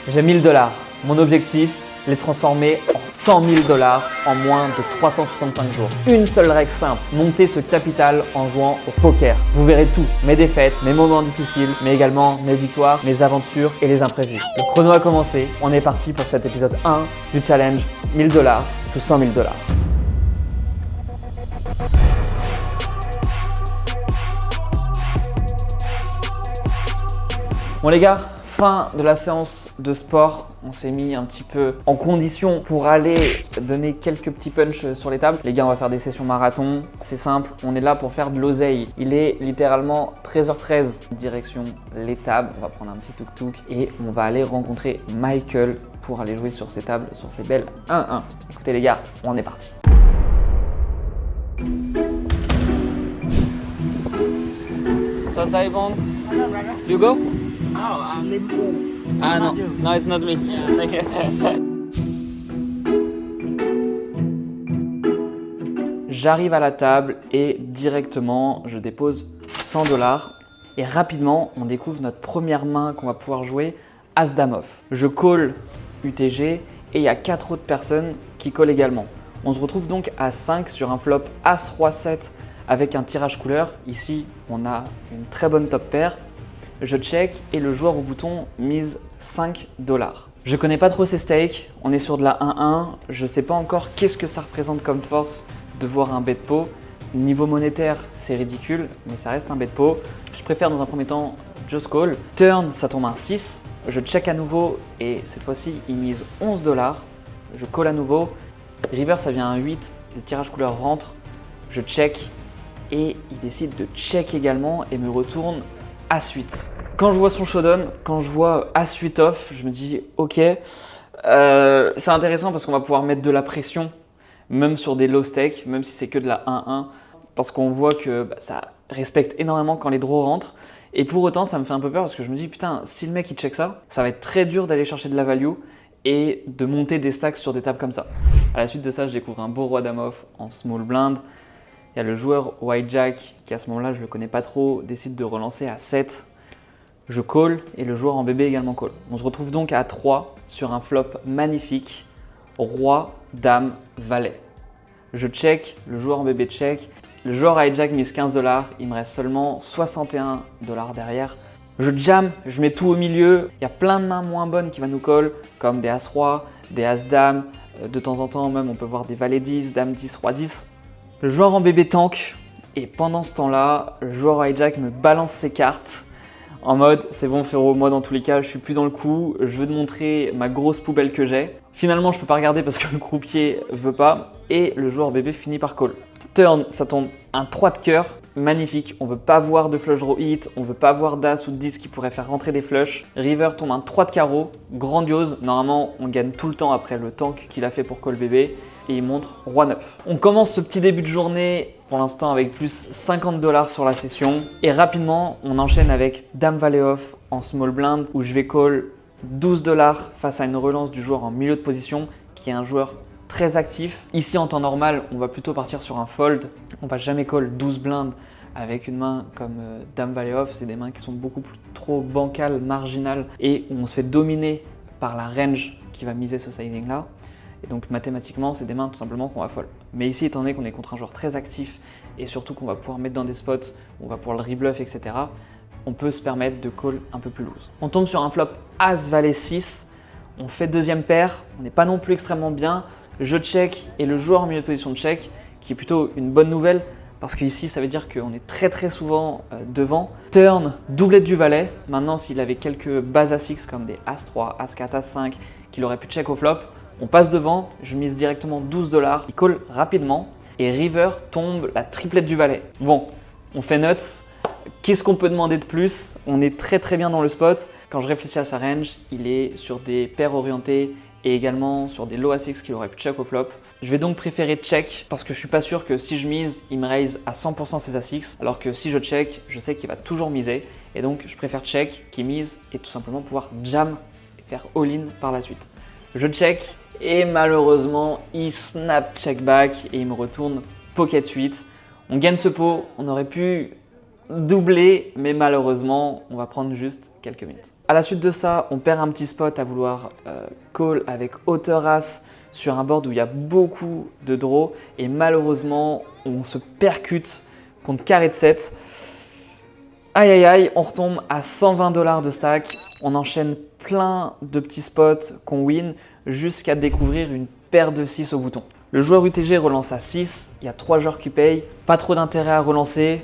J'ai 1000 $. Mon objectif, les transformer en 100 000 $ en moins de 365 jours. Une seule règle simple, monter ce capital en jouant au poker. Vous verrez tout, mes défaites, mes moments difficiles, mais également mes victoires, mes aventures et les imprévus. Le chrono a commencé, on est parti pour cet épisode 1 du challenge 1000 $, to 100 000 $. Bon les gars, fin de la séance de sport. On s'est mis un petit peu en condition pour aller donner quelques petits punchs sur les tables. Les gars, on va faire des sessions marathon. C'est simple, on est là pour faire de l'oseille. Il est littéralement 13h13, direction les tables. On va prendre un petit tuk-tuk et on va aller rencontrer Michael pour aller jouer sur ces tables, sur ces belles 1-1. Écoutez les gars, on est parti. So Saibon, you go? Oh, Liverpool. Ah non, no, it's not me. Thank you. J'arrive à la table et directement je dépose 100 $. Et rapidement on découvre notre première main qu'on va pouvoir jouer, As-Dame off. Je call UTG et il y a 4 autres personnes qui callent également. On se retrouve donc à 5 sur un flop As-Roi-7 avec un tirage couleur. Ici on a une très bonne top pair. Je check et le joueur au bouton mise 5 $. Je connais pas trop ces stakes, on est sur de la 1-1, je sais pas encore qu'est-ce que ça représente comme force de voir un bet pot. Niveau monétaire, c'est ridicule, mais ça reste un bet pot. Je préfère dans un premier temps just call. Turn, ça tombe un 6, je check à nouveau et cette fois-ci il mise 11 $. Je call à nouveau. River, ça vient un 8, le tirage couleur rentre, je check et il décide de check également et me retourne As-8. Quand je vois son showdown, quand je vois As-8 off, je me dis ok, c'est intéressant parce qu'on va pouvoir mettre de la pression, même sur des low stakes, même si c'est que de la 1-1, parce qu'on voit que ça respecte énormément quand les draws rentrent. Et pour autant, ça me fait un peu peur parce que je me dis putain, si le mec il check ça, ça va être très dur d'aller chercher de la value et de monter des stacks sur des tables comme ça. À la suite de ça, je découvre un beau roi dame off en small blind. Il y a le joueur White Jack qui à ce moment-là, je ne le connais pas trop, décide de relancer à 7. Je call et le joueur en bébé également call. On se retrouve donc à 3 sur un flop magnifique, roi, dame, valet. Je check, le joueur en bébé check, le joueur White Jack mise 15 $, il me reste seulement 61 $ derrière. Je jam, je mets tout au milieu, il y a plein de mains moins bonnes qui vont nous call, comme des As-Roi, des As-Dame, de temps en temps même on peut voir des valets 10, dame 10, roi 10. Le joueur en bébé tank et pendant ce temps-là, le joueur hijack me balance ses cartes en mode c'est bon frérot, moi dans tous les cas je suis plus dans le coup, je veux te montrer ma grosse poubelle que j'ai. Finalement je peux pas regarder parce que le croupier veut pas et le joueur bébé finit par call. Turn, ça tombe un 3 de cœur, magnifique, on veut pas voir de flush draw hit, on veut pas voir d'as ou de 10 qui pourrait faire rentrer des flushs. River tombe un 3 de carreau, grandiose, normalement on gagne tout le temps après le tank qu'il a fait pour call bébé. Et il montre roi 9. On commence ce petit début de journée pour l'instant avec plus 50 $ sur la session et rapidement on enchaîne avec dame valet off en small blind où je vais call 12 $ face à une relance du joueur en milieu de position qui est un joueur très actif. Ici en temps normal on va plutôt partir sur un fold, on va jamais call 12 blindes avec une main comme dame valet off, c'est des mains qui sont beaucoup plus trop bancales, marginales et où on se fait dominer par la range qui va miser ce sizing là. Et donc mathématiquement, c'est des mains tout simplement qu'on va fold. Mais ici, étant donné qu'on est contre un joueur très actif et surtout qu'on va pouvoir mettre dans des spots où on va pouvoir le rebluff, etc., on peut se permettre de call un peu plus loose. On tombe sur un flop As-Valet 6, on fait deuxième paire, on n'est pas non plus extrêmement bien. Je check et le joueur en milieu de position check, qui est plutôt une bonne nouvelle parce qu'ici, ça veut dire qu'on est très souvent devant. Turn, doublette du valet. Maintenant, s'il avait quelques bases As-X comme des As-3, As-4, As-5 qu'il aurait pu check au flop, on passe devant, je mise directement 12 $, il call rapidement et River tombe la triplette du valet. Bon, on fait nuts. Qu'est-ce qu'on peut demander de plus? On est très bien dans le spot. Quand je réfléchis à sa range, il est sur des paires orientées et également sur des low As-X qu'il aurait pu check au flop. Je vais donc préférer check parce que je suis pas sûr que si je mise, il me raise à 100% ses As-X, alors que si je check, je sais qu'il va toujours miser et donc je préfère check qu'il mise et tout simplement pouvoir jam et faire all-in par la suite. Je check et malheureusement, il snap check back et il me retourne pocket 8. On gagne ce pot, on aurait pu doubler, mais malheureusement, on va prendre juste quelques minutes. À la suite de ça, on perd un petit spot à vouloir call avec hauteur as sur un board où il y a beaucoup de draws et malheureusement, on se percute contre carré de 7. Aïe aïe aïe, on retombe à 120 $ de stack. On enchaîne plein de petits spots qu'on win jusqu'à découvrir une paire de 6 au bouton. Le joueur UTG relance à 6, il y a 3 joueurs qui payent. Pas trop d'intérêt à relancer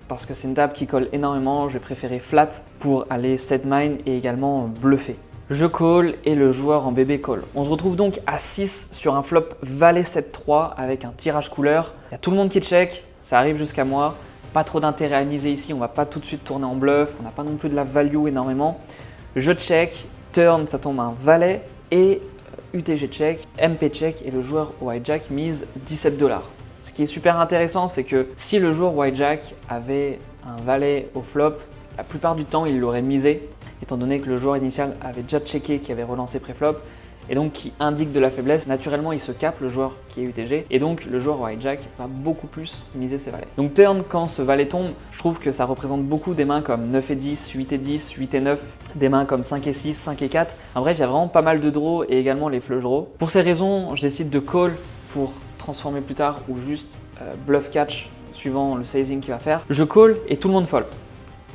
parce que c'est une table qui colle énormément. Je vais préférer flat pour aller set mine et également bluffer. Je call et le joueur en bébé call. On se retrouve donc à 6 sur un flop valet 7-3 avec un tirage couleur. Il y a tout le monde qui check, ça arrive jusqu'à moi. Pas trop d'intérêt à miser ici, on va pas tout de suite tourner en bluff, on n'a pas non plus de la value énormément. Je check, turn, ça tombe un valet et UTG check, MP check et le joueur hijack mise 17 $. Ce qui est super intéressant, c'est que si le joueur hijack avait un valet au flop, la plupart du temps il l'aurait misé, étant donné que le joueur initial avait déjà checké qui avait relancé pré-flop et donc qui indique de la faiblesse. Naturellement, il se capte, le joueur qui est UTG, et donc le joueur hijack va beaucoup plus miser ses valets. Donc turn, quand ce valet tombe, je trouve que ça représente beaucoup des mains comme 9 et 10, 8 et 10, 8 et 9, des mains comme 5 et 6, 5 et 4. En bref, il y a vraiment pas mal de draws et également les flush draws. Pour ces raisons, je décide de call pour transformer plus tard ou juste bluff catch suivant le sizing qu'il va faire. Je call et tout le monde fold.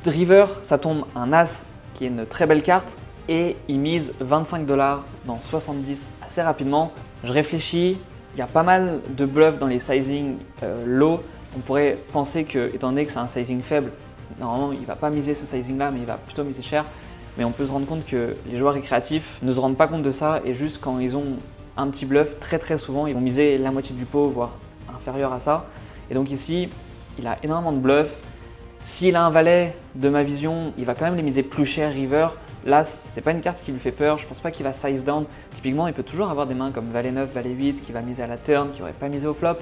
River, ça tombe un as qui est une très belle carte et il mise 25 $ dans 70 assez rapidement. Je réfléchis, il y a pas mal de bluffs dans les sizing low. On pourrait penser que, étant donné que c'est un sizing faible, normalement il ne va pas miser ce sizing là mais il va plutôt miser cher. Mais on peut se rendre compte que les joueurs récréatifs ne se rendent pas compte de ça et juste quand ils ont un petit bluff, très souvent ils vont miser la moitié du pot, voire inférieur à ça. Et donc ici, il a énormément de bluffs. S'il a un valet, de ma vision, il va quand même les miser plus cher river. Là, c'est pas une carte qui lui fait peur, je pense pas qu'il va size down. Typiquement, il peut toujours avoir des mains comme valet 9, valet 8 qui va miser à la turn, qui n'aurait pas misé au flop.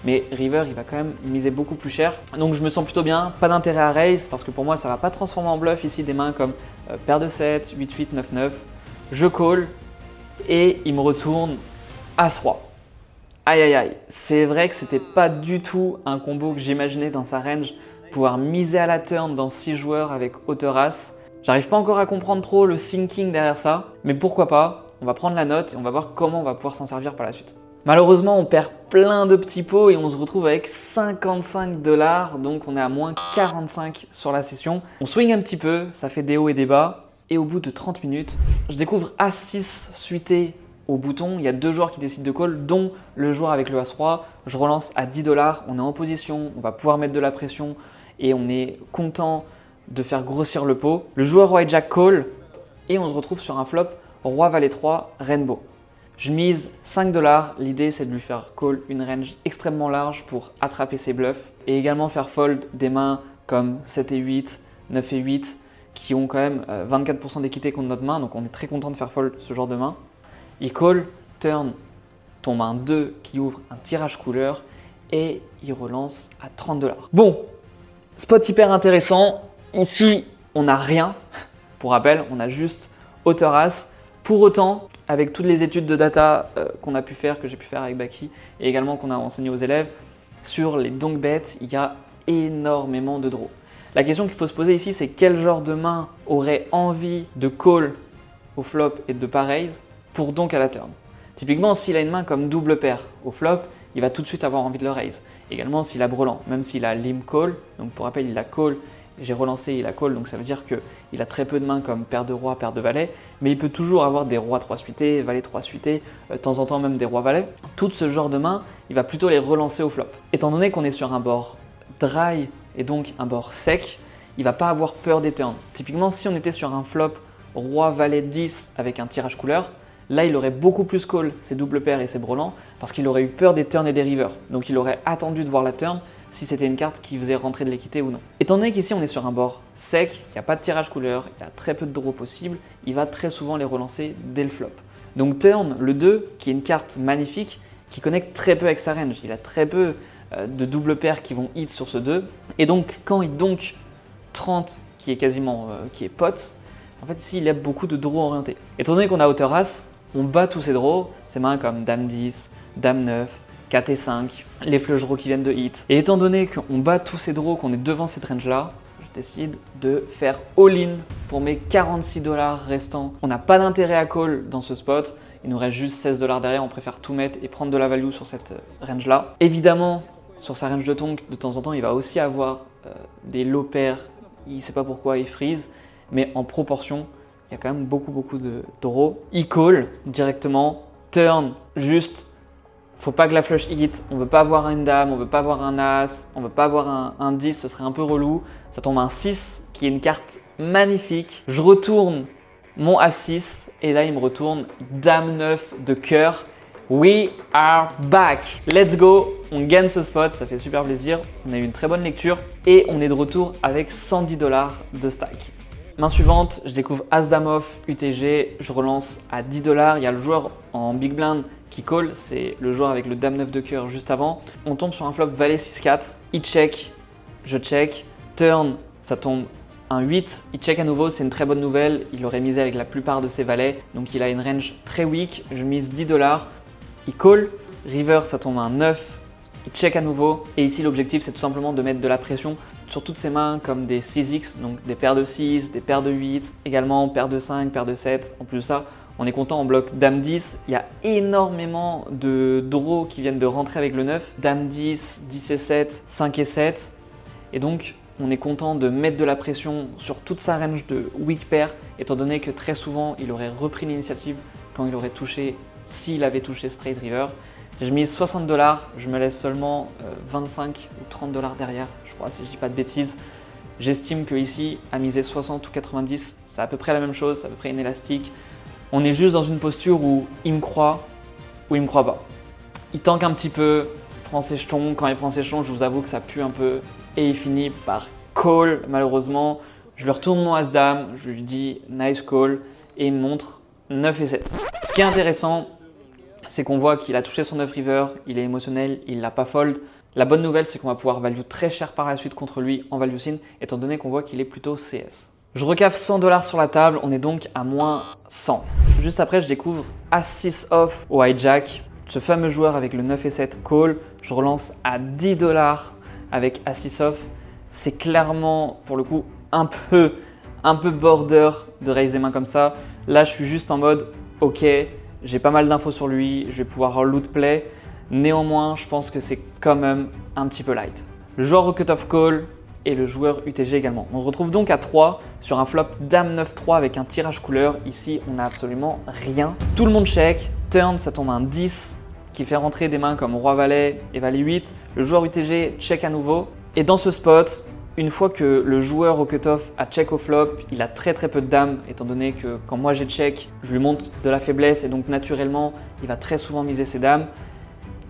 Mais river, il va quand même miser beaucoup plus cher. Donc je me sens plutôt bien, pas d'intérêt à raise parce que pour moi, ça va pas transformer en bluff ici des mains comme paire de 7, 8-8, 9-9. Je call et il me retourne As-Roi. Aïe aïe aïe, c'est vrai que c'était pas du tout un combo que j'imaginais dans sa range. Pouvoir miser à la turn dans 6 joueurs avec hauteur as. J'arrive pas encore à comprendre trop le thinking derrière ça, mais pourquoi pas, on va prendre la note et on va voir comment on va pouvoir s'en servir par la suite. Malheureusement, on perd plein de petits pots et on se retrouve avec 55 $, donc on est à moins 45 sur la session. On swing un petit peu, ça fait des hauts et des bas, et au bout de 30 minutes, je découvre As-6 suité au bouton. Il y a 2 joueurs qui décident de call, dont le joueur avec le As-Roi. Je relance à 10 $, on est en position, on va pouvoir mettre de la pression et on est content de faire grossir le pot. Le joueur hijack call et on se retrouve sur un flop Roi Valet 3 Rainbow. Je mise 5 $, l'idée c'est de lui faire call une range extrêmement large pour attraper ses bluffs et également faire fold des mains comme 7 et 8, 9 et 8 qui ont quand même 24% d'équité contre notre main, donc on est très content de faire fold ce genre de main. Il call, turn, tombe un 2 qui ouvre un tirage couleur et il relance à 30 $. Bon, spot hyper intéressant. Ici, on n'a rien. Pour rappel, on a juste hauteur as. Pour autant, avec toutes les études de data qu'on a pu faire, que j'ai pu faire avec Baki et également qu'on a enseigné aux élèves, sur les donk bets, il y a énormément de draws. La question qu'il faut se poser ici, c'est quel genre de main aurait envie de call au flop et de pas raise pour donk à la turn. Typiquement, s'il a une main comme double paire au flop, il va tout de suite avoir envie de le raise. Également, s'il a brelan, même s'il a lim call, donc pour rappel, il a call, j'ai relancé, il a call, donc ça veut dire qu'il a très peu de mains comme paire de roi, paire de valet, mais il peut toujours avoir des rois 3 suités, valet 3 suités, de temps en temps même des rois valets. Tout ce genre de mains, il va plutôt les relancer au flop. Étant donné qu'on est sur un bord dry et donc un bord sec, il va pas avoir peur des turns. Typiquement, si on était sur un flop roi valet 10 avec un tirage couleur, là, il aurait beaucoup plus call ses doubles paires et ses brelans parce qu'il aurait eu peur des turns et des rivers. Donc, il aurait attendu de voir la turn si c'était une carte qui faisait rentrer de l'équité ou non. Étant donné qu'ici, on est sur un bord sec, il n'y a pas de tirage couleur, il y a très peu de draws possibles, il va très souvent les relancer dès le flop. Donc, turn, le 2, qui est une carte magnifique, qui connecte très peu avec sa range. Il a très peu de doubles paires qui vont hit sur ce 2. Et donc, quand il donk 30, qui est quasiment qui est pot, en fait, ici, il y a beaucoup de draws orientés. Étant donné qu'on a hauteur as, on bat tous ces draws, ces mains comme Dame 10, Dame 9, 4 et 5, les flush draws qui viennent de hit. Et étant donné qu'on bat tous ces draws, qu'on est devant cette range là, je décide de faire all-in pour mes 46 $ restants. On n'a pas d'intérêt à call dans ce spot. Il nous reste juste 16 $ derrière. On préfère tout mettre et prendre de la value sur cette range là. Évidemment, sur sa range de tonk, de temps en temps, il va aussi avoir des low pairs. Il ne sait pas pourquoi il freeze, mais en proportion, il y a quand même beaucoup de draws. Il call directement, turn juste. Faut pas que la flush hit, on veut pas avoir une dame, on veut pas avoir un as, on veut pas avoir un 10, ce serait un peu relou. Ça tombe un 6 qui est une carte magnifique. Je retourne mon As6 et là il me retourne dame 9 de cœur. We are back. Let's go. On gagne ce spot, ça fait super plaisir. On a eu une très bonne lecture et on est de retour avec 110 $ de stack. Main suivante, je découvre As Dame Off UTG, je relance à 10 $. Il y a le joueur en big blind qui call, c'est le joueur avec le dame 9 de cœur juste avant. On tombe sur un flop valet 6-4, il check, je check, turn, ça tombe un 8, il check à nouveau, c'est une très bonne nouvelle, il aurait misé avec la plupart de ses valets, donc il a une range très weak, je mise 10 $, il call, river ça tombe un 9, il check à nouveau, et ici l'objectif c'est tout simplement de mettre de la pression sur toutes ses mains comme des 6x, donc des paires de 6, des paires de 8, également paires de 5, paires de 7. En plus de ça, on est content en bloc dame 10. Il y a énormément de draws qui viennent de rentrer avec le 9. Dame 10, 10 et 7, 5 et 7. Et donc, on est content de mettre de la pression sur toute sa range de weak pair, étant donné que très souvent, il aurait repris l'initiative quand il aurait touché, s'il avait touché straight river. Je mise 60 $, je me laisse seulement 25 ou 30 $ derrière, je crois, si je dis pas de bêtises. J'estime que ici, à miser 60 ou 90, c'est à peu près la même chose, c'est à peu près inélastique. On est juste dans une posture où il me croit ou il me croit pas. Il tank un petit peu, prend ses jetons. Quand il prend ses jetons, je vous avoue que ça pue un peu et il finit par call, malheureusement. Je lui retourne mon As-Dame, je lui dis nice call et il me montre 9 et 7. Ce qui est intéressant, c'est qu'on voit qu'il a touché son 9 river, il est émotionnel, il l'a pas fold. La bonne nouvelle, c'est qu'on va pouvoir value très cher par la suite contre lui en value sin, étant donné qu'on voit qu'il est plutôt CS. Je recave 100 $ sur la table, on est donc à moins 100. Juste après, je découvre As-6 off au hijack. Ce fameux joueur avec le 9 et 7 call, je relance à 10 $ avec As-6 off. C'est clairement, pour le coup, un peu border de raise des mains comme ça. Là, je suis juste en mode, ok, j'ai pas mal d'infos sur lui, je vais pouvoir loot play. Néanmoins, je pense que c'est quand même un petit peu light. Le joueur au cut-off call et le joueur UTG également. On se retrouve donc à 3 sur un flop dame 9-3 avec un tirage couleur. Ici, on n'a absolument rien. Tout le monde check. Turn, ça tombe un 10 qui fait rentrer des mains comme roi-valet et valet 8. Le joueur UTG check à nouveau. Et dans ce spot, une fois que le joueur au cut-off a check au flop, il a très peu de dames, étant donné que quand moi j'ai check, je lui montre de la faiblesse et donc naturellement, il va très souvent miser ses dames.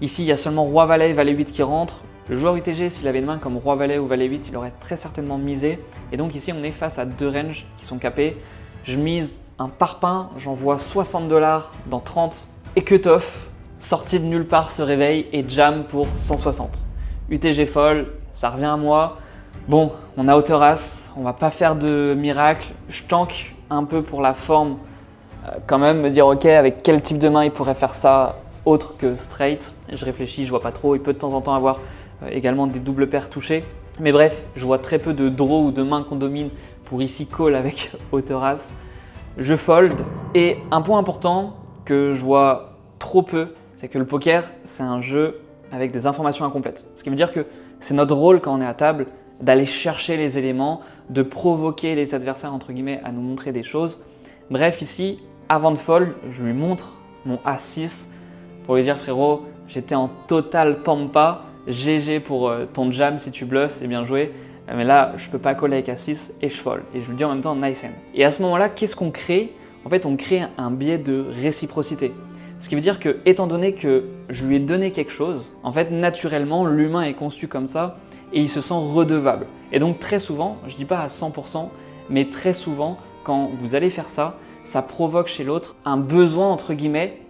Ici, il y a seulement roi-valet et valet 8 qui rentrent. Le joueur UTG, s'il avait une main comme roi-valet ou valet 8, il aurait très certainement misé. Et donc ici, on est face à deux ranges qui sont capés. Je mise un parpaing, j'envoie 60 $ dans 30 et cut-off, sorti de nulle part, se réveille et jam pour 160. UTG fold, ça revient à moi. Bon, on a hauteur as, on va pas faire de miracle. Je tank un peu pour la forme, quand même me dire ok, avec quel type de main il pourrait faire ça autre que straight. Je réfléchis, je vois pas trop. Il peut de temps en temps avoir également des doubles paires touchées. Mais bref, je vois très peu de draw ou de mains qu'on domine pour ici call avec hauteur as. Je fold. Et un point important que je vois trop peu, c'est que le poker, c'est un jeu avec des informations incomplètes. Ce qui veut dire que c'est notre rôle quand on est à table d'aller chercher les éléments, de provoquer les adversaires entre guillemets à nous montrer des choses. Bref, ici, avant de fold, je lui montre mon As-6 pour lui dire frérot, j'étais en total pampa, GG pour ton jam si tu bluffes, c'est bien joué. Mais là, je peux pas coller avec As-6 et je fold. Et je lui dis en même temps nice hand. Et à ce moment-là, qu'est-ce qu'on crée? En fait, on crée un biais de réciprocité. Ce qui veut dire que, étant donné que je lui ai donné quelque chose, en fait, naturellement, l'humain est conçu comme ça et il se sent redevable. Et donc, très souvent, je dis pas à 100%, mais très souvent, quand vous allez faire ça, ça provoque chez l'autre un besoin, entre guillemets,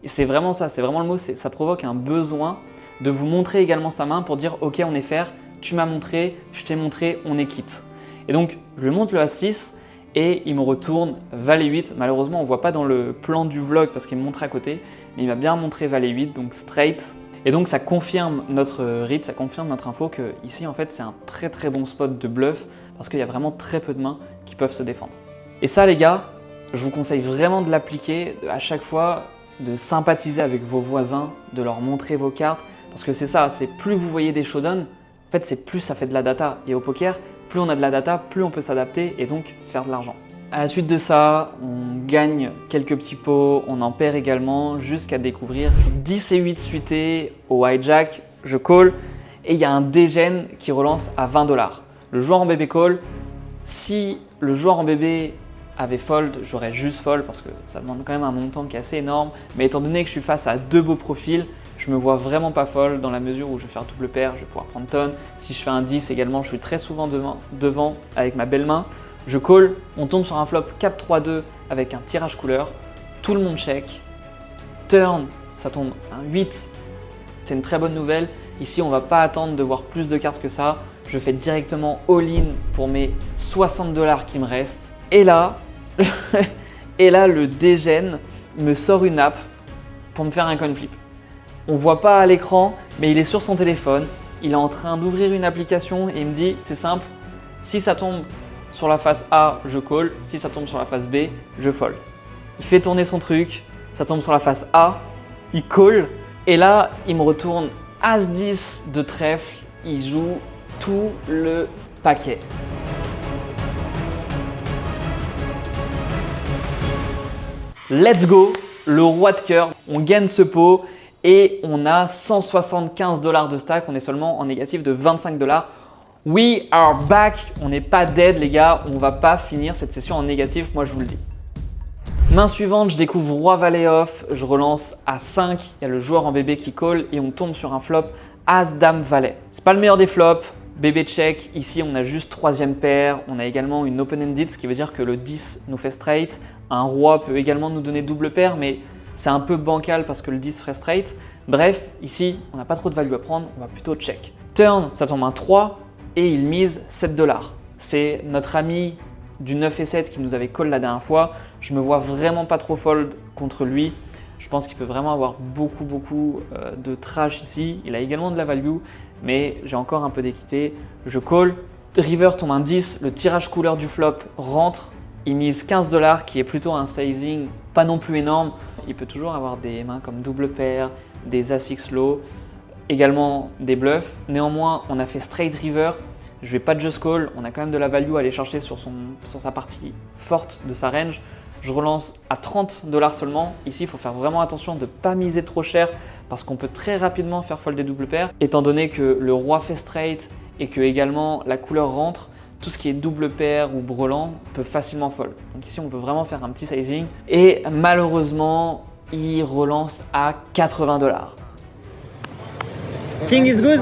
et c'est vraiment ça, c'est vraiment le mot, ça provoque un besoin de vous montrer également sa main pour dire ok, on est fair, tu m'as montré, je t'ai montré, on est quitte. Et donc, je lui montre le As-6 et il me retourne valet 8. Malheureusement, on ne voit pas dans le plan du vlog parce qu'il me montre à côté, mais il m'a bien montré valet 8, donc straight. Et donc ça confirme notre read, ça confirme notre info que ici en fait c'est un très très bon spot de bluff parce qu'il y a vraiment très peu de mains qui peuvent se défendre. Et ça les gars, je vous conseille vraiment de l'appliquer à chaque fois, de sympathiser avec vos voisins, de leur montrer vos cartes parce que c'est ça, c'est plus vous voyez des showdowns, en fait c'est plus ça fait de la data. Et au poker, plus on a de la data, plus on peut s'adapter et donc faire de l'argent. À la suite de ça, on gagne quelques petits pots, on en perd également jusqu'à découvrir 10 et 8 suités au hijack, je call et il y a un dégène qui relance à 20 $. Le joueur en bébé call, si le joueur en bébé avait fold, j'aurais juste fold parce que ça demande quand même un montant qui est assez énorme, mais étant donné que je suis face à deux beaux profils, je me vois vraiment pas fold dans la mesure où je vais faire double paire, je vais pouvoir prendre tonne. Si je fais un 10 également, je suis très souvent devant avec ma belle main. Je call, on tombe sur un flop 4-3-2 avec un tirage couleur, tout le monde check. Turn, ça tombe un 8, c'est une très bonne nouvelle. Ici, on ne va pas attendre de voir plus de cartes que ça. Je fais directement all-in pour mes 60 $ qui me restent. Et là, le dégène me sort une app pour me faire un coin flip. On ne voit pas à l'écran, mais il est sur son téléphone. Il est en train d'ouvrir une application et il me dit, c'est simple, si ça tombe sur la face A, je call. Si ça tombe sur la face B, je fold. Il fait tourner son truc, ça tombe sur la face A, il call. Et là, il me retourne As-10 de trèfle. Il joue tout le paquet. Let's go, le roi de cœur. On gagne ce pot et on a 175 $ de stack. On est seulement en négatif de 25 $. We are back, on n'est pas dead les gars, on va pas finir cette session en négatif, moi je vous le dis. Main suivante, je découvre roi valet off, je relance à 5, il y a le joueur en bébé qui call et on tombe sur un flop as dame valet. C'est pas le meilleur des flops, bébé check, ici on a juste troisième paire, on a également une open-ended, ce qui veut dire que le 10 nous fait straight, un roi peut également nous donner double paire, mais c'est un peu bancal parce que le 10 ferait straight. Bref, ici on n'a pas trop de value à prendre, on va plutôt check. Turn, ça tombe un 3, et il mise 7 $. C'est notre ami du 9 et 7 qui nous avait call la dernière fois. Je me vois vraiment pas trop fold contre lui. Je pense qu'il peut vraiment avoir beaucoup de trash ici. Il a également de la value, mais j'ai encore un peu d'équité. Je call. River tombe un 10. Le tirage couleur du flop rentre. Il mise 15 $, qui est plutôt un sizing pas non plus énorme. Il peut toujours avoir des mains comme double paire, des as-x low. Également des bluffs. Néanmoins, on a fait straight river. Je vais pas just call. On a quand même de la value à aller chercher sur sa partie forte de sa range. Je relance à 30 $ seulement. Ici, il faut faire vraiment attention de ne pas miser trop cher parce qu'on peut très rapidement faire fold des double paires. Étant donné que le roi fait straight et que également la couleur rentre, tout ce qui est double paire ou brelan peut facilement fold. Donc ici, on peut vraiment faire un petit sizing. Et malheureusement, il relance à 80 $. King is good?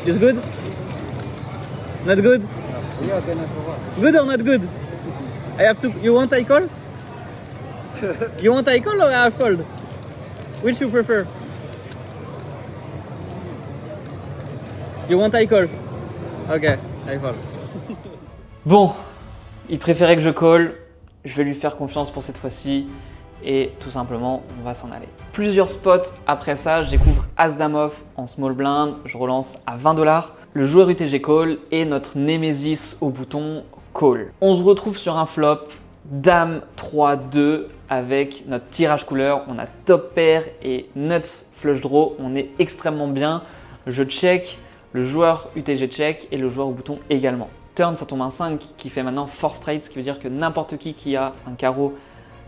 Is good? Not good? Good or not good? I have to. You want I call? You want I call or I fold? Which you prefer? You want I call? Okay, I fold. Bon, il préférait que je call. Je vais lui faire confiance pour cette fois-ci. Et tout simplement, on va s'en aller. Plusieurs spots après ça, je découvre As-Dame off en small blind, je relance à 20 $. Le joueur UTG call et notre Némésis au bouton call. On se retrouve sur un flop Dame 3-2 avec notre tirage couleur. On a top pair et nuts flush draw. On est extrêmement bien. Je check, le joueur UTG check et le joueur au bouton également. Turn, ça tombe un 5 qui fait maintenant 4 straight, ce qui veut dire que n'importe qui a un carreau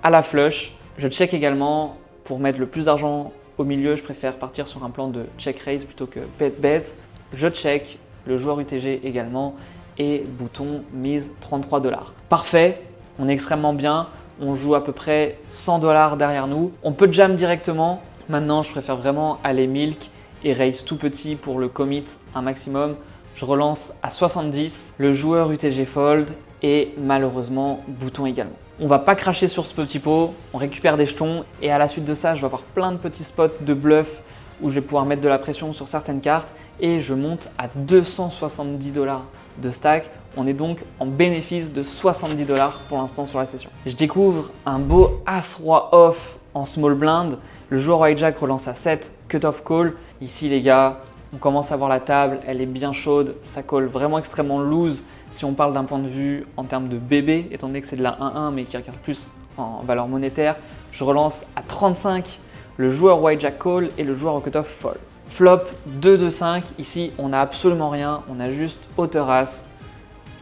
à la flush. Je check également pour mettre le plus d'argent au milieu. Je préfère partir sur un plan de check raise plutôt que bet. Je check, le joueur UTG également et bouton mise 33 $. Parfait, on est extrêmement bien. On joue à peu près 100 $ derrière nous. On peut jam directement. Maintenant, je préfère vraiment aller milk et raise tout petit pour le commit un maximum. Je relance à 70. Le joueur UTG fold et malheureusement bouton également. On va pas cracher sur ce petit pot, on récupère des jetons et à la suite de ça, je vais avoir plein de petits spots de bluff où je vais pouvoir mettre de la pression sur certaines cartes et je monte à 270 $ de stack. On est donc en bénéfice de 70 $ pour l'instant sur la session. Je découvre un beau As-Roi off en small blind. Le joueur hijack relance à 7, cut-off call. Ici les gars, on commence à voir la table, elle est bien chaude, ça colle vraiment extrêmement loose si on parle d'un point de vue en termes de BB, étant donné que c'est de la 1-1 mais qui regarde plus en valeur monétaire. Je relance à 35, le joueur hijack call et le joueur au cut-off fold. Flop 2-2-5, ici on n'a absolument rien, on a juste hauteur as.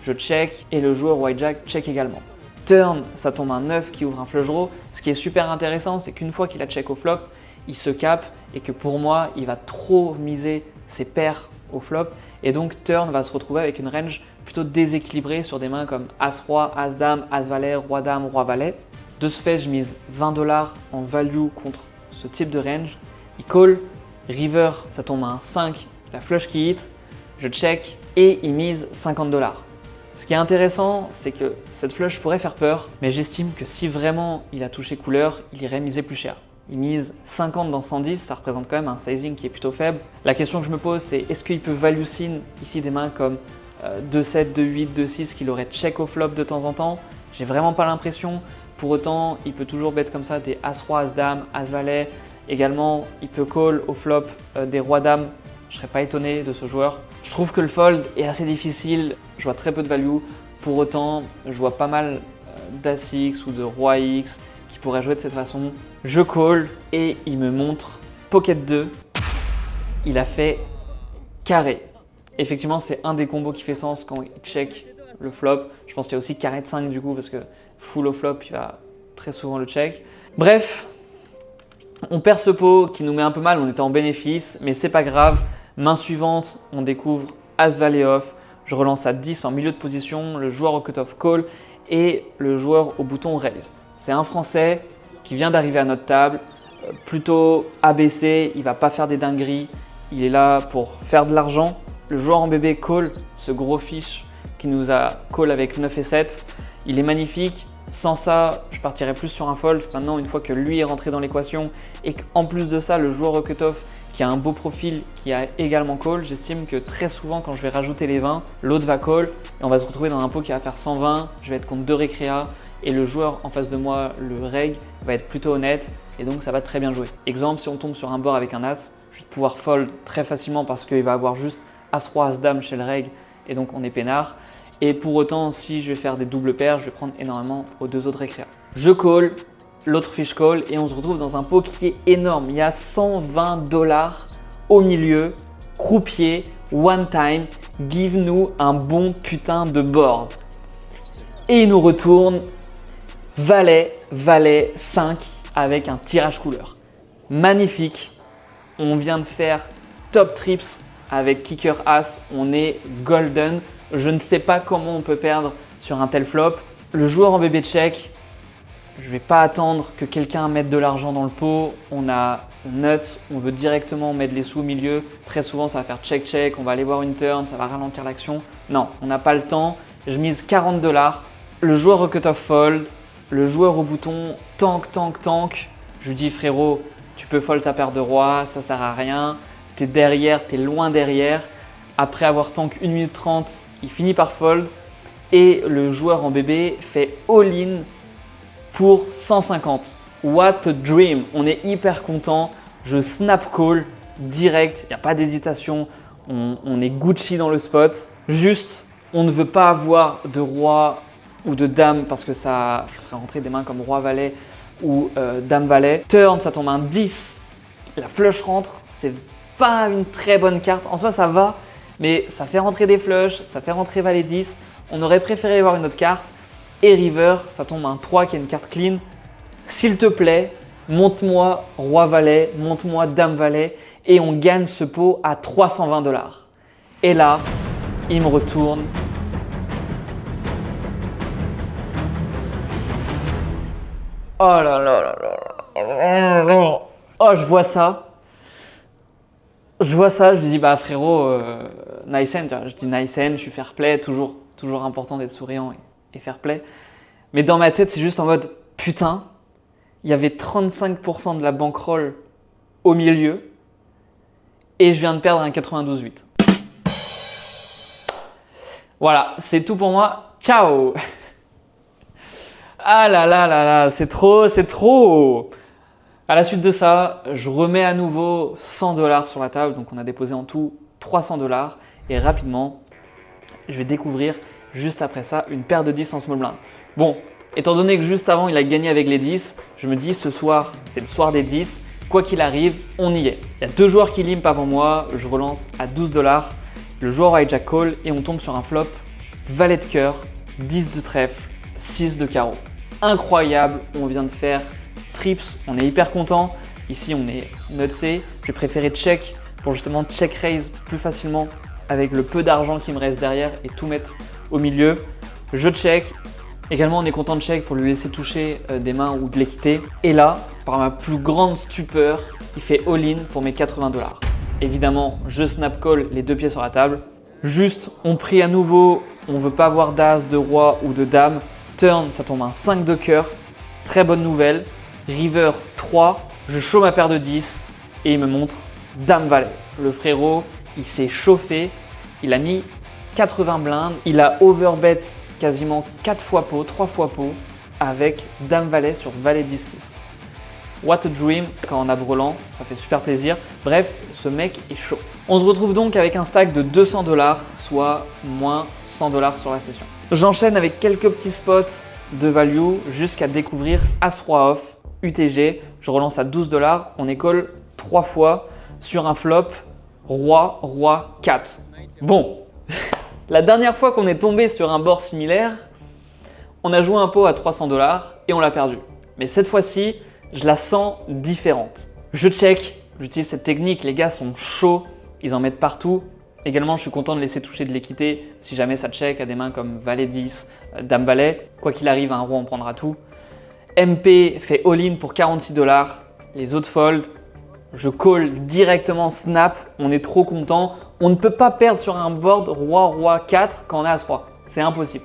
Je check et le joueur hijack check également. Turn, ça tombe un 9 qui ouvre un flush draw. Ce qui est super intéressant, c'est qu'une fois qu'il a check au flop, il se capte et que pour moi, il va trop miser ses paires au flop. Et donc, turn va se retrouver avec une range plutôt déséquilibrée sur des mains comme As-Roi, As-Dame, As-Valet, Roi-Dame, Roi-Valet. De ce fait, je mise 20 $ en value contre ce type de range. Il call, river, ça tombe un 5, la flush qui hit, je check et il mise 50 $. Ce qui est intéressant, c'est que cette flush pourrait faire peur, mais j'estime que si vraiment il a touché couleur, il irait miser plus cher. Il mise 50 dans 110, ça représente quand même un sizing qui est plutôt faible. La question que je me pose, c'est est-ce qu'il peut value sin ici des mains comme 2-7, 2-8, 2-6 qu'il aurait check au flop de temps en temps? J'ai vraiment pas l'impression. Pour autant, il peut toujours bet comme ça des As-Roi, As-Dame, As-Valet. Également, il peut call au flop des Rois-Dames. Je serais pas étonné de ce joueur. Je trouve que le fold est assez difficile. Je vois très peu de value. Pour autant, je vois pas mal d'As-X ou de Roi-X qui pourraient jouer de cette façon. Je call et il me montre Pocket 2. Il a fait carré. Effectivement, c'est un des combos qui fait sens quand il check le flop. Je pense qu'il y a aussi carré de 5 du coup parce que full au flop, il va très souvent le check. Bref, on perd ce pot qui nous met un peu mal. On était en bénéfice, mais c'est pas grave. Main suivante, on découvre As-Valet off. Je relance à 10 en milieu de position, le joueur au cut-off call et le joueur au bouton raise. C'est un Français qui vient d'arriver à notre table, plutôt ABC, il ne va pas faire des dingueries, il est là pour faire de l'argent. Le joueur en bébé call, ce gros fiche qui nous a call avec 9 et 7, il est magnifique. Sans ça, je partirais plus sur un fold. Maintenant, une fois que lui est rentré dans l'équation et qu'en plus de ça, le joueur au cut-off qui a un beau profil, qui a également call, j'estime que très souvent quand je vais rajouter les 20, l'autre va call et on va se retrouver dans un pot qui va faire 120, je vais être contre 2 récréas et le joueur en face de moi, le reg, va être plutôt honnête et donc ça va très bien jouer. Exemple, si on tombe sur un board avec un as, je vais pouvoir fold très facilement parce qu'il va avoir juste as-roi, as-dame chez le reg et donc on est peinard. Et pour autant, si je vais faire des doubles paires, je vais prendre énormément aux deux autres récréas. Je call, l'autre fiche call et on se retrouve dans un pot qui est énorme. Il y a 120 $ au milieu, croupier, one time, give nous un bon putain de board. Et il nous retourne valet, valet 5 avec un tirage couleur. Magnifique, on vient de faire top trips avec kicker as, on est golden. Je ne sais pas comment on peut perdre sur un tel flop. Le joueur en bébé check, je ne vais pas attendre que quelqu'un mette de l'argent dans le pot. On a nuts, on veut directement mettre les sous au milieu. Très souvent, ça va faire check-check, on va aller voir une turn, ça va ralentir l'action. Non, on n'a pas le temps. Je mise 40 $. Le joueur au cut-off fold, le joueur au bouton tank, tank, tank. Je lui dis frérot, tu peux fold ta paire de rois, ça sert à rien. Tu es derrière, tu es loin derrière. Après avoir tank 1 minute 30, il finit par fold et le joueur en bébé fait all-in pour 150. What a dream! On est hyper content. Je snap call direct, il n'y a pas d'hésitation. On est Gucci dans le spot. Juste, on ne veut pas avoir de roi ou de dame parce que ça ferait rentrer des mains comme roi-valet ou dame-valet. Turn, ça tombe un 10. La flush rentre. C'est pas une très bonne carte. En soi, ça va. Mais ça fait rentrer des flushs, ça fait rentrer valet 10. On aurait préféré voir une autre carte. Et river, ça tombe un 3 qui est une carte clean. S'il te plaît, monte-moi roi-valet, monte-moi dame-valet et on gagne ce pot à 320 $. Et là, il me retourne. Oh là là là là là. Oh, je vois ça. Je vois ça, je me dis bah frérot, nice hand, je dis nice hand, je suis fair play, toujours important d'être souriant et fair play. Mais dans ma tête, c'est juste en mode putain, il y avait 35% de la bankroll au milieu et je viens de perdre un 92-8. Voilà, c'est tout pour moi. Ciao. Ah là là là là, c'est trop. À la suite de ça, je remets à nouveau 100 $ sur la table. Donc on a déposé en tout 300 $. Et rapidement, je vais découvrir juste après ça une paire de 10 en small blind. Bon, étant donné que juste avant il a gagné avec les 10, je me dis ce soir c'est le soir des 10. Quoi qu'il arrive, on y est. Il y a deux joueurs qui limp avant moi. Je relance à 12 $. Le joueur hijack call et on tombe sur un flop valet de cœur, 10 de trèfle, 6 de carreau. Incroyable, on vient de faire trips, on est hyper content. Ici on est nutsé. J'ai préféré check pour justement check raise plus facilement avec le peu d'argent qui me reste derrière et tout mettre au milieu. Je check. Également on est content de check pour lui laisser toucher des mains ou de l'équité. Et là, par ma plus grande stupeur, il fait all-in pour mes 80 $. Évidemment, je snap call les deux pieds sur la table. Juste, on prie à nouveau, on ne veut pas avoir d'as, de roi ou de dame. Turn, ça tombe un 5 de cœur. Très bonne nouvelle. River 3, je show ma paire de 10 et il me montre dame valet. Le frérot, il s'est chauffé, il a mis 80 blindes, il a overbet quasiment 4 fois pot, 3 fois pot avec dame valet sur valet 10-6. What a dream quand on a brelan, ça fait super plaisir. Bref, ce mec est chaud. On se retrouve donc avec un stack de 200 $, soit moins 100 $ sur la session. J'enchaîne avec quelques petits spots de value jusqu'à découvrir As-Roi off, UTG. Je relance à 12 $, on est call 3 fois sur un flop Roi, Roi, 4. Bon, la dernière fois qu'on est tombé sur un board similaire, on a joué un pot à 300 $ et on l'a perdu. Mais cette fois-ci, je la sens différente. Je check, j'utilise cette technique, les gars sont chauds, ils en mettent partout. Également, je suis content de laisser toucher de l'équité si jamais ça check à des mains comme valet 10, dame valet. Quoi qu'il arrive, un roi on prendra tout. MP fait all-in pour 46 $, les autres fold. Je call directement snap, on est trop content. On ne peut pas perdre sur un board roi, roi 4 quand on a As-Roi, c'est impossible.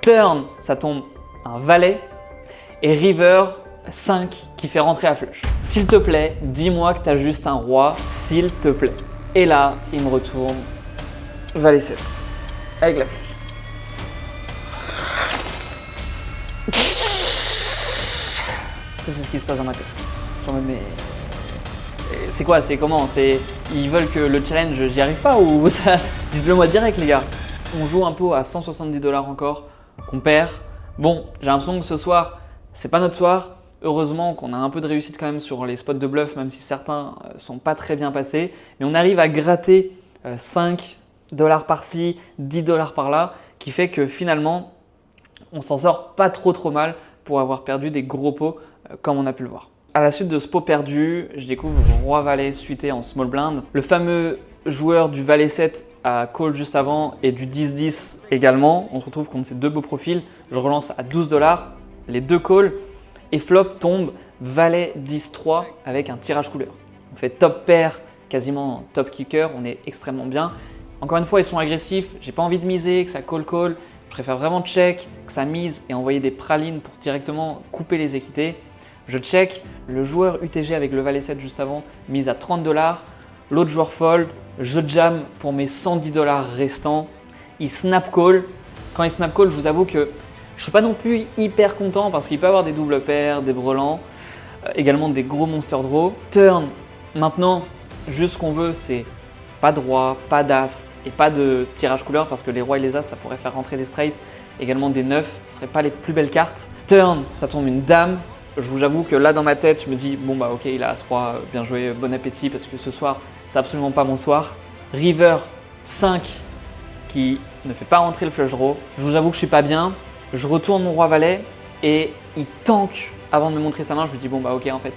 Turn, ça tombe un valet et river 5 qui fait rentrer à flush. S'il te plaît, dis-moi que tu as juste un roi, s'il te plaît. Et là, il me retourne valet 7 avec la flush. Ça, c'est ce qui se passe dans ma tête. J'en me mets... C'est quoi? C'est comment? Ils veulent que le challenge, j'y arrive pas ou ça? Dites-le moi direct, les gars. On joue un pot à 170 $ encore, qu'on perd. Bon, j'ai l'impression que ce soir, c'est pas notre soir. Heureusement qu'on a un peu de réussite quand même sur les spots de bluff, même si certains sont pas très bien passés. Mais on arrive à gratter 5 $ par-ci, 10 $ par-là, qui fait que finalement, on s'en sort pas trop mal pour avoir perdu des gros pots comme on a pu le voir. À la suite de ce pot perdu, je découvre Roi-Valet suité en small blind. Le fameux joueur du Valet 7 à call juste avant et du 10-10 également. On se retrouve contre ces deux beaux profils. Je relance à 12 $, les deux calls et flop tombe Valet 10-3 avec un tirage couleur. On fait top pair, quasiment top kicker, on est extrêmement bien. Encore une fois, ils sont agressifs, j'ai pas envie de miser, que ça call. Je préfère vraiment check, que ça mise et envoyer des pralines pour directement couper les équités. Je check, le joueur UTG avec le Valet 7 juste avant mise à 30 $. L'autre joueur fold, je jam pour mes 110 $ restants. Il snap call. Quand il snap call, je vous avoue que je suis pas non plus hyper content parce qu'il peut avoir des doubles paires, des brelans, également des gros monster draw. Turn, maintenant, juste ce qu'on veut, c'est pas de roi, pas d'as et pas de tirage couleur parce que les rois et les as, ça pourrait faire rentrer des straights, également des neufs, ce ne seraient pas les plus belles cartes. Turn, ça tombe une dame. Je vous avoue que là dans ma tête, je me dis bon bah ok, il a As-Roi, bien joué, bon appétit parce que ce soir, c'est absolument pas mon soir. River 5 qui ne fait pas rentrer le flush draw. Je vous avoue que je suis pas bien. Je retourne mon roi-valet et il tank avant de me montrer sa main. Je me dis bon bah ok, en fait,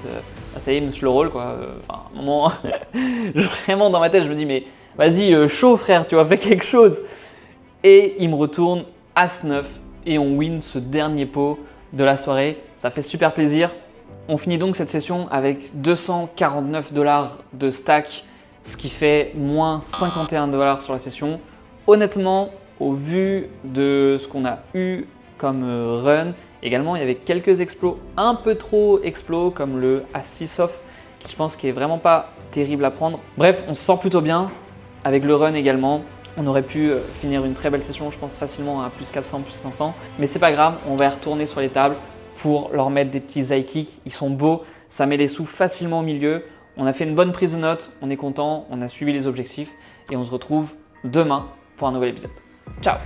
ça y est, monsieur le roll quoi. Enfin, à un moment, vraiment dans ma tête, je me dis mais vas-y, chaud frère, tu vois, fais quelque chose. Et il me retourne As-9 et on win ce dernier pot de la soirée. Ça fait super plaisir. On finit donc cette session avec 249 $ de stack, ce qui fait moins 51 $ sur la session. Honnêtement, au vu de ce qu'on a eu comme run, également il y avait quelques explos, un peu trop explos comme le As-6 off, qui je pense qui est vraiment pas terrible à prendre. Bref, on se sent plutôt bien avec le run également. On aurait pu finir une très belle session, je pense facilement à plus 400, plus 500. Mais c'est pas grave, on va y retourner sur les tables pour leur mettre des petits high kicks. Ils sont beaux. ça met les sous facilement au milieu. On a fait une bonne prise de notes, on est content, on a suivi les objectifs et on se retrouve demain pour un nouvel épisode. Ciao!